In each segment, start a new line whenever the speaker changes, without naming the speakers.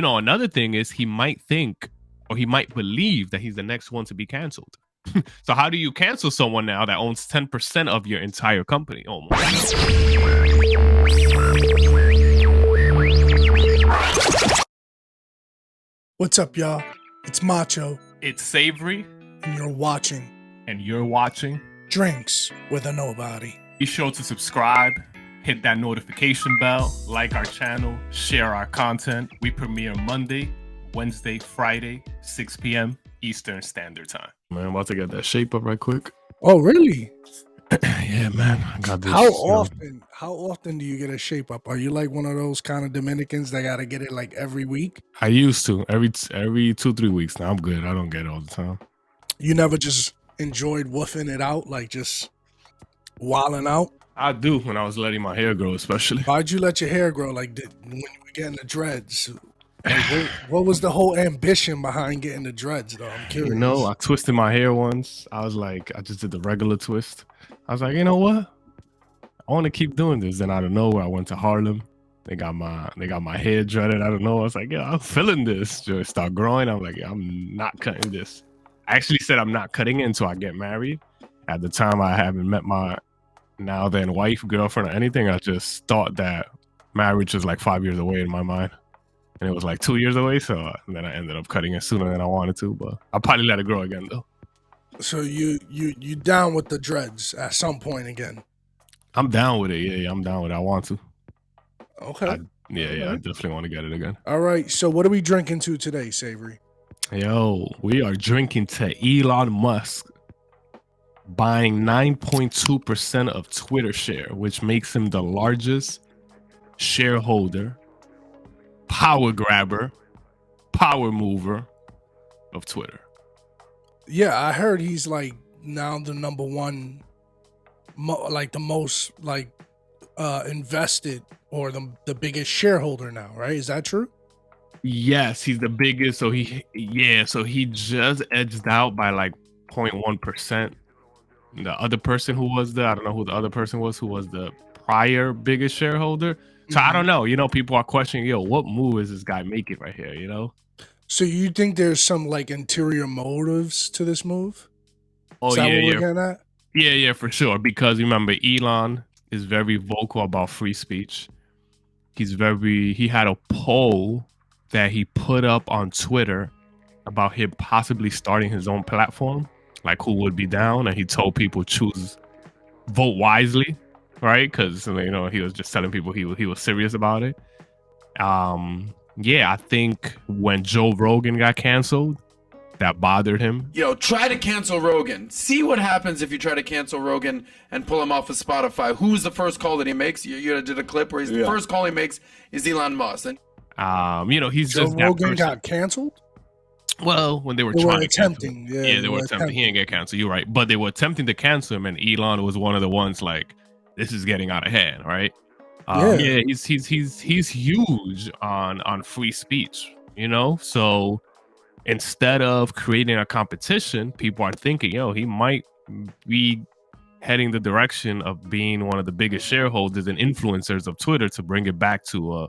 another thing is he might think or he might believe that he's the next one to be canceled. So how do you cancel someone now that owns 10% of your entire company almost?
What's up, y'all? It's Macho.
It's Savory.
And you're watching. Drinks with a Nobody.
Be sure to subscribe, hit that notification bell, like our channel, share our content. We premiere Monday, Wednesday, Friday, 6 p.m. Eastern Standard Time. Man, I'm about to get that shape up right quick.
Oh, really?
Yeah, man. I got this.
How often do you get a shape up? Are you like one of those kind of Dominicans that got to get it like every week?
I used to. Every 2-3 weeks. Now I'm good. I don't get it all the time.
You never just enjoyed woofing it out, like just wilding out?
I do when I was letting my hair grow, especially.
Why'd you let your hair grow? Like when you were getting the dreads? Like, what was the whole ambition behind getting the dreads, though? I'm curious.
I twisted my hair once. I was like, I just did the regular twist. I was like, you know what? I want to keep doing this. Then out of nowhere, I went to Harlem. They got my hair dreaded. I don't know. I was like, yeah, I'm feeling this. Just start growing. I'm like, yeah, I'm not cutting this. I actually said I'm not cutting it until I get married. At the time, I haven't met my now then wife, girlfriend, or anything. I just thought that marriage was like 5 years away in my mind. And it was like 2 years away, so then I ended up cutting it sooner than I wanted to. But I'll probably let it grow again, though.
So you down with the dreads at some point again?
I'm down with it. Yeah, I'm down with it. I want to.
Okay.
I definitely want to get it again.
All right. So what are we drinking to today, Savory?
Yo, we are drinking to Elon Musk buying 9.2% of Twitter share, which makes him the largest shareholder, power grabber, power mover of Twitter.
Yeah, I heard he's like now the number one, the most invested or the biggest shareholder now, right? Is that true?
Yes, he's the biggest. So he just edged out by like 0.1%. The other person who was I don't know who the other person was who was the prior biggest shareholder. So I don't know. People are questioning, what move is this guy making right here?
So you think there's some like interior motives to this move?
Oh,
is that what we're getting at? Yeah,
for sure. Because remember, Elon is very vocal about free speech. He had a poll that he put up on Twitter about him possibly starting his own platform, like who would be down, and he told people vote wisely, right? Because he was just telling people he was serious about it. I think when Joe Rogan got canceled, that bothered him.
Try to cancel Rogan. See what happens if you try to cancel Rogan and pull him off of Spotify. Who's the first call that he makes? You did a clip where the first call he makes is Elon Musk. And
he's
Joe
just
Rogan got canceled.
Well, when they were
attempting,
they were attempting. He didn't get canceled. You're right, but they were attempting to cancel him, and Elon was one of the ones like, this is getting out of hand, right? He's huge on free speech, So instead of creating a competition, people are thinking, he might be heading the direction of being one of the biggest shareholders and influencers of Twitter to bring it back to a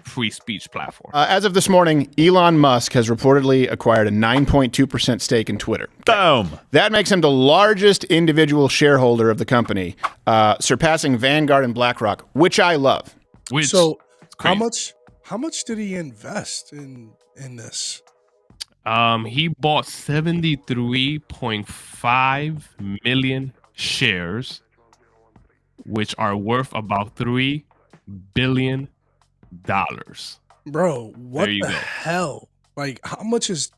free speech platform.
As of this morning, Elon Musk has reportedly acquired a 9.2% stake in Twitter.
Boom.
That makes him the largest individual shareholder of the company, surpassing Vanguard and BlackRock, which I love.
So how much did he invest in this?
He bought 73.5 million shares, which are worth about $3 billion.
Bro, what the hell? Like, how much is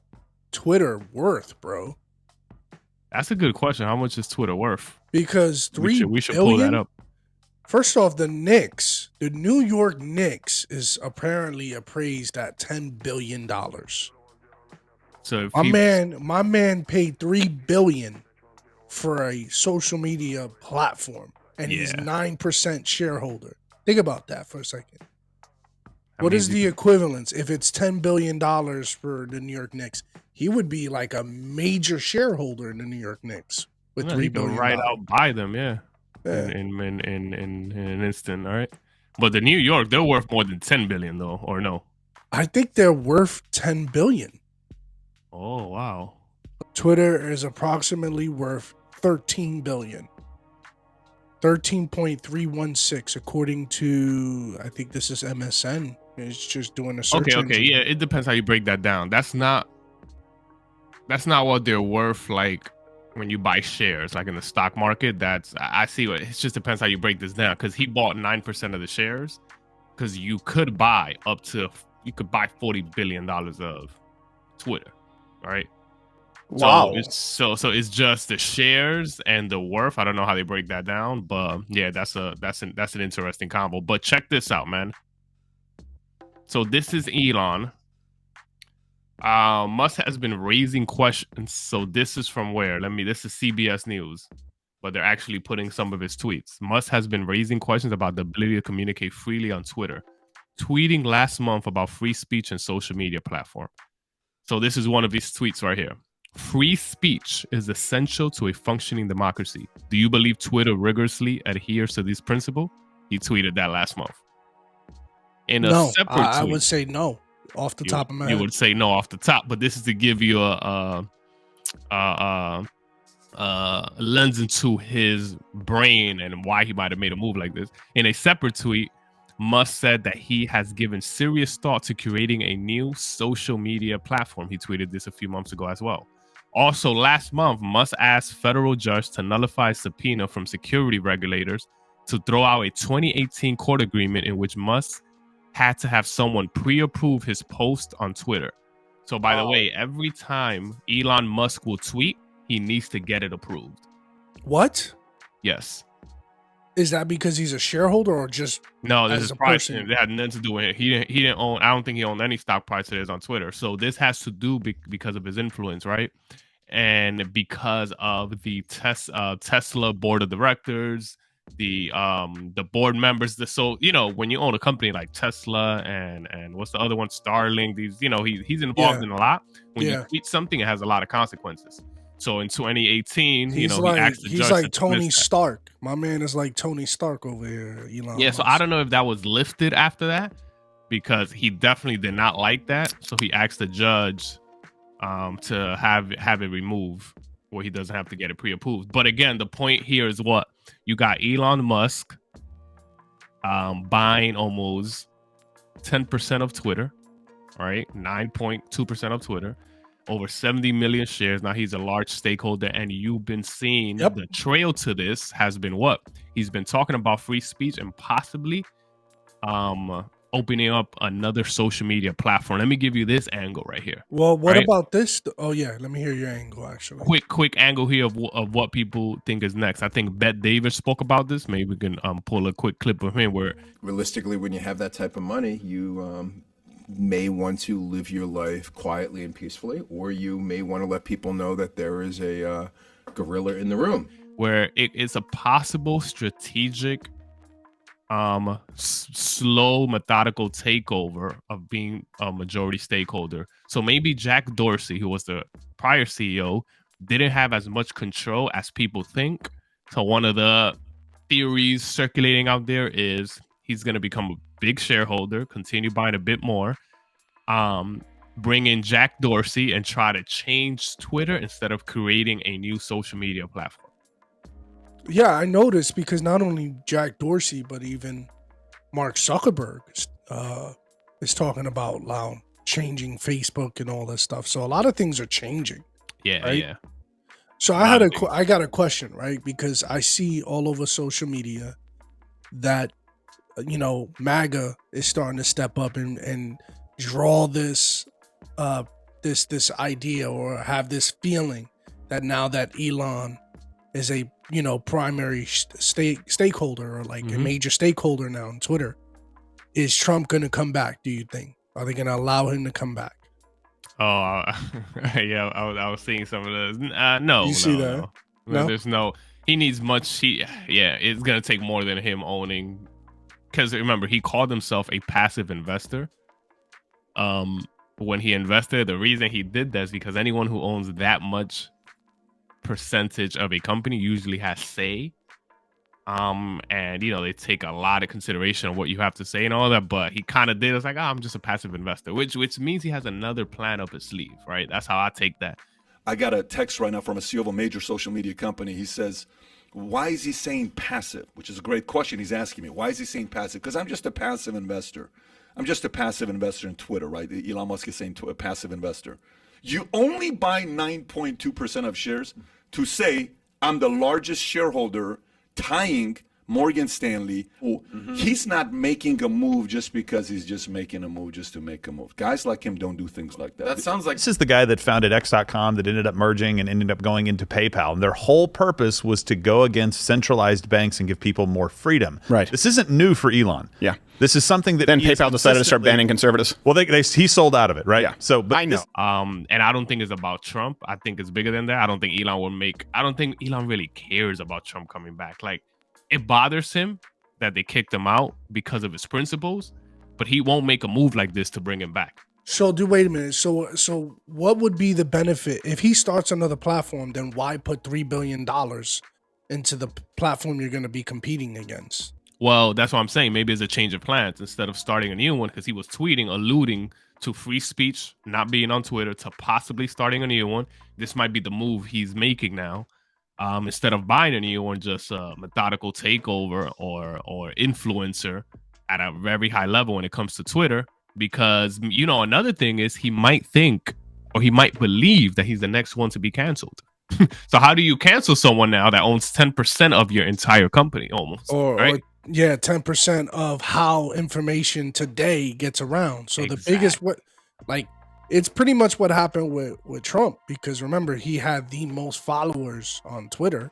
Twitter worth, bro?
That's a good question. How much is Twitter worth?
Because we should pull that up. First off, the New York Knicks is apparently appraised at $10 billion.
So if
my man paid $3 billion for a social media platform, and he's 9% shareholder. Think about that for a second. What is the equivalence? If it's $10 billion for the New York Knicks, he would be like a major shareholder in the New York Knicks with $3 billion.
Right out buy them, in an instant, all right. But the New York, they're worth more than $10 billion, though, or no?
I think they're worth 10 billion.
Oh wow.
Twitter is approximately worth 13 billion. 13.316 according to, I think this is MSN. It's just doing a search
Okay,
engine.
yeah, it depends how you break that down. That's not what they're worth like when you buy shares, like in the stock market. That's I see what it just depends how you break this down, because he bought 9% of the shares, because you could buy $40 billion of Twitter, right?
Wow.
So it's just the shares and the worth. I don't know how they break that down, but yeah, that's an interesting combo. But check this out, man. So this is Elon. Musk has been raising questions. So this is from where? This is CBS News, but they're actually putting some of his tweets. Musk has been raising questions about the ability to communicate freely on Twitter, tweeting last month about free speech and social media platform. So this is one of his tweets right here. Free speech is essential to a functioning democracy. Do you believe Twitter rigorously adheres to this principle? He tweeted that last month. In a
No,
separate
I
tweet,
would say no off the top of my
you
head.
would say no off the top, but this is to give you a lens into his brain and why he might have made a move like this. In a separate tweet, Musk said that he has given serious thought to creating a new social media platform. He tweeted this a few months ago as well. Also, last month, Musk asked federal judge to nullify a subpoena from security regulators to throw out a 2018 court agreement in which Musk had to have someone pre-approve his post on Twitter. So, by the way, every time Elon Musk will tweet, he needs to get it approved.
What?
Yes.
Is that because he's a shareholder or just
No, this
as
is
a
price.
person?
It had nothing to do with it. He didn't own. I don't think he owned any stock prices on Twitter. So this has to do because of his influence, right? And because of the Tesla board of directors, the board members. So when you own a company like Tesla and what's the other one, Starlink. These he's involved in a lot. When you tweet something, it has a lot of consequences. So in 2018,
he's
he asked the judge
like
to
Tony
dismiss that.
Stark. My man is like Tony Stark over here. Elon
Yeah, so
Musk.
I don't know if that was lifted after that, because he definitely did not like that. So he asked the judge to have it removed, where he doesn't have to get it pre-approved. But again, the point here is what you got: Elon Musk buying almost 10% of Twitter, right? 9.2% of Twitter, over 70 million shares. Now he's a large stakeholder, and you've been seeing the trail to this has been what? He's been talking about free speech and possibly opening up another social media platform. Let me give you this angle right here.
Well, what about this? Oh yeah, let me hear your angle actually.
Quick angle here of what people think is next. I think Bette Davis spoke about this. Maybe we can pull a quick clip of him where
realistically, when you have that type of money, you may want to live your life quietly and peacefully, or you may want to let people know that there is a gorilla in the room.
Where it is a possible strategic slow methodical takeover of being a majority stakeholder. So maybe Jack Dorsey, who was the prior CEO, didn't have as much control as people think. So one of the theories circulating out there is he's going to become a big shareholder, continue buying a bit more, bring in Jack Dorsey and try to change Twitter instead of creating a new social media platform.
Yeah, I noticed, because not only Jack Dorsey, but even Mark Zuckerberg is talking about now changing Facebook and all that stuff. So a lot of things are changing.
Yeah,
right?
yeah.
So I got a question, right? Because I see all over social media that MAGA is starting to step up and draw this this idea, or have this feeling that now that Elon is a primary stakeholder, or like a major stakeholder now on Twitter, is Trump going to come back? Do you think? Are they going to allow him to come back?
Oh, yeah. I was seeing some of those. No,
you see that?
No, there's no. He needs much. It's gonna take more than him owning. Because remember, he called himself a passive investor. When he invested, the reason he did that is because anyone who owns that much percentage of a company usually has say And they take a lot of consideration of what you have to say and all that. But he kind of did. It's like, I'm just a passive investor, which means he has another plan up his sleeve, right? That's how I take that.
I got a text right now from a CEO of a major social media company. He says, why is he saying passive? Which is a great question he's asking me. Why is he saying passive? Because I'm just a passive investor. I'm just a passive investor in Twitter, right? Elon Musk is saying to a passive investor. You only buy 9.2% of shares to say, I'm the largest shareholder, tying Morgan Stanley. He's not making a move just because he's just making a move just to make a move. Guys like him don't do things like that.
That sounds like
This is the guy that founded X.com that ended up merging and ended up going into PayPal. And their whole purpose was to go against centralized banks and give people more freedom.
Right.
This isn't new for Elon.
Yeah.
This is something that
Then
he has
PayPal decided to start
consistently-
banning conservatives.
Well, he sold out of it, right?
Yeah.
So, but
I know.
And I don't think it's about Trump. I think it's bigger than that. I don't think Elon really cares about Trump coming back. Like, it bothers him that they kicked him out because of his principles, but he won't make a move like this to bring him back.
So wait a minute. So what would be the benefit if he starts another platform? Then why put $3 billion into the platform you're going to be competing against?
Well, that's what I'm saying. Maybe it's a change of plans instead of starting a new one, because he was tweeting, alluding to free speech, not being on Twitter, to possibly starting a new one. This might be the move he's making now. Instead of buying a new one, just a methodical takeover or influencer at a very high level when it comes to Twitter. Because, another thing is he might think or he might believe that he's the next one to be canceled. So how do you cancel someone now that owns 10% of your entire company almost? Right?
10% of how information today gets around. So
Exactly.
the biggest it's pretty much what happened with Trump, because remember, he had the most followers on Twitter.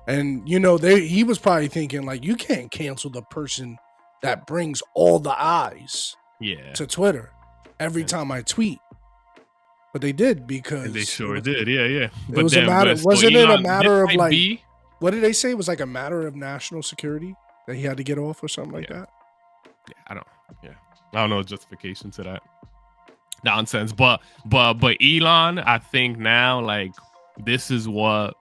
And, he was probably thinking, like, you can't cancel the person that brings all the eyes to Twitter every time I tweet. But they did, because
And they sure did. Yeah.
It was a matter. Wasn't it a matter of like? What did they say? It was like a matter of national security that he had to get off or something like that.
I don't know justification to that nonsense, but Elon, I think now, like, this is what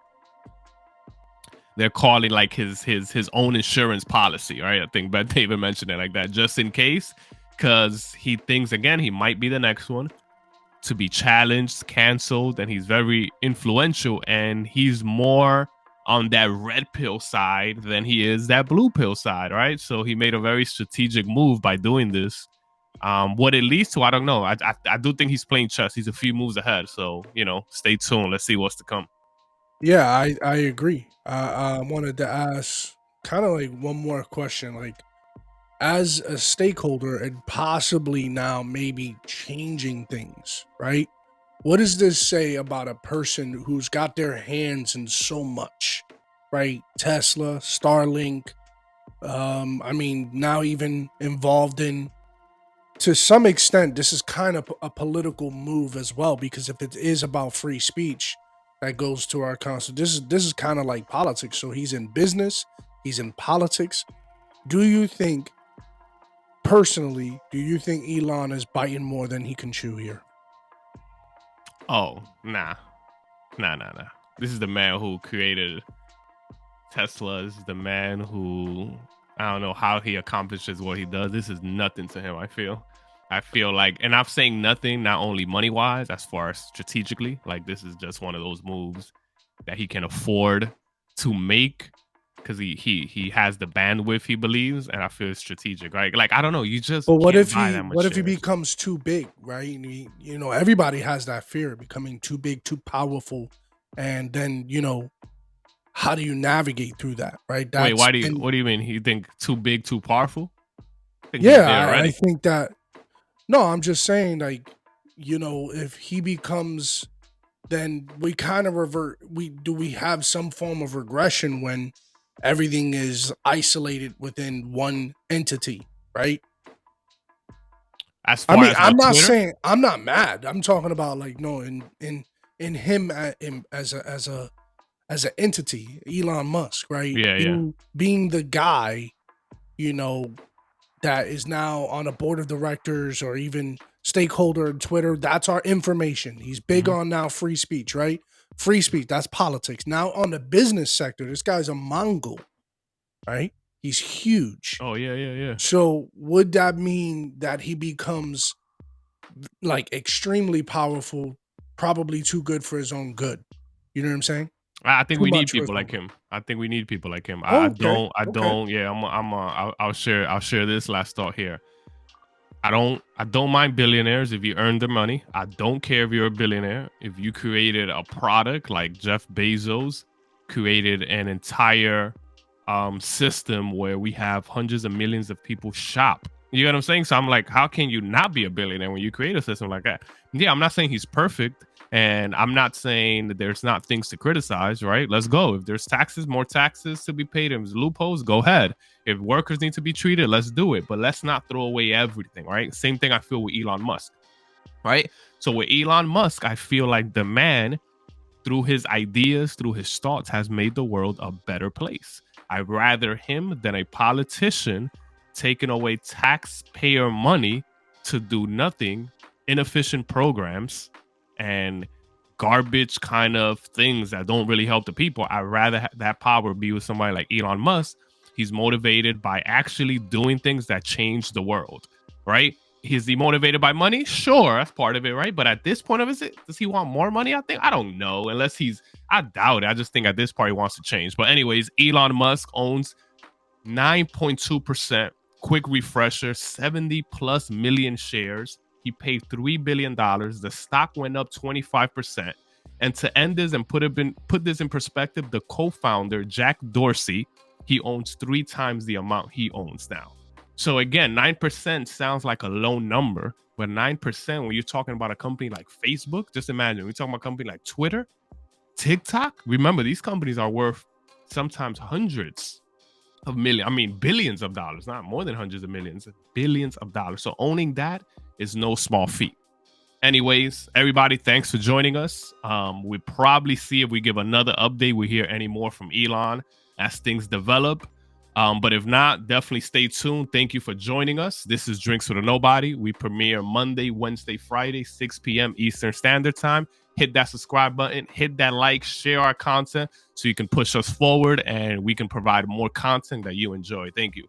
they're calling like his own insurance policy, right? I think Beth David mentioned it like that, just in case, because he thinks again he might be the next one to be challenged, canceled, and he's very influential, and he's more on that red pill side than he is that blue pill side, right? So he made a very strategic move by doing this. What it leads to, I don't know. I do think he's playing chess. He's a few moves ahead. So, stay tuned. Let's see what's to come.
Yeah, I agree. I wanted to ask kind of like one more question, like, as a stakeholder and possibly now maybe changing things, right? What does this say about a person who's got their hands in so much, right? Tesla, Starlink, now even involved in, to some extent, this is kind of a political move as well, because if it is about free speech, that goes to our constitution. This is kind of like politics. So he's in business, he's in politics. Do you think Elon is biting more than he can chew here?
Oh, nah. This is the man who created Tesla. This is the man who, I don't know how he accomplishes what he does. This is nothing to him, I feel like, and I'm saying nothing, not only money-wise, as far as strategically. Like, this is just one of those moves that he can afford to make because he has the bandwidth, he believes, and I feel it's strategic, right? Like, I don't know, you just.
But what
can't
if
buy that much
he
shares.
becomes too big, right? Everybody has that fear of becoming too big, too powerful, and then how do you navigate through that, right?
Wait, what do you mean? You think too big, too powerful?
I think that. No, I'm just saying, like, if he becomes, then we kind of revert. We have some form of regression when everything is isolated within one entity, right?
As far as
I'm not
Twitter?
saying I'm not mad. I'm talking about, like, no, in him as an entity, Elon Musk, right? Being the guy, that is now on a board of directors or even stakeholder in Twitter. That's our information. He's big on now free speech, right? Free speech, that's politics. Now on the business sector, this guy's a Mongol, right? He's huge.
Oh yeah.
So would that mean that he becomes like extremely powerful, probably too good for his own good? You know what I'm saying?
I think
Too
we need
much for his
people
own
like
good.
him. I think we need people like him.
Oh,
I
okay.
don't. Yeah, I'll share this last thought here. I don't mind billionaires if you earn the money. I don't care if you're a billionaire. If you created a product like Jeff Bezos created an entire system where we have hundreds of millions of people shop. You get what I'm saying? So I'm like, how can you not be a billionaire when you create a system like that? Yeah, I'm not saying he's perfect, and I'm not saying that there's not things to criticize, right? Let's go. If there's taxes, more taxes to be paid, and there's loopholes, go ahead. If workers need to be treated, let's do it. But let's not throw away everything, right? Same thing I feel with Elon Musk, right? So with Elon Musk, I feel like the man, through his ideas, through his thoughts, has made the world a better place. I'd rather him than a politician taking away taxpayer money to do nothing, inefficient programs, and garbage kind of things that don't really help the people. I'd rather that power be with somebody like Elon Musk. He's motivated by actually doing things that change the world, right? Is he motivated by money? Sure, that's part of it, right? But at this point of it, does he want more money? I don't know. I doubt it. I just think at this point he wants to change. But anyways, Elon Musk owns 9.2%. Quick refresher, 70 plus million shares. He paid $3 billion. The stock went up 25%. And to end this and put this in perspective, the co-founder, Jack Dorsey, he owns 3 times the amount he owns now. So again, 9% sounds like a low number, but 9% when you're talking about a company like Facebook, just imagine, we're talking about a company like Twitter, TikTok. Remember, these companies are worth sometimes hundreds of millions, billions of dollars, not more than hundreds of millions, billions of dollars. So owning that is no small feat. Anyways, everybody, thanks for joining us. We'll probably see if we give another update. We hear any more from Elon as things develop. But if not, definitely stay tuned. Thank you for joining us. This is Drinks with a Nobody. We premiere Monday, Wednesday, Friday, 6 p.m. Eastern Standard Time. Hit that subscribe button, hit that like, share our content so you can push us forward and we can provide more content that you enjoy. Thank you.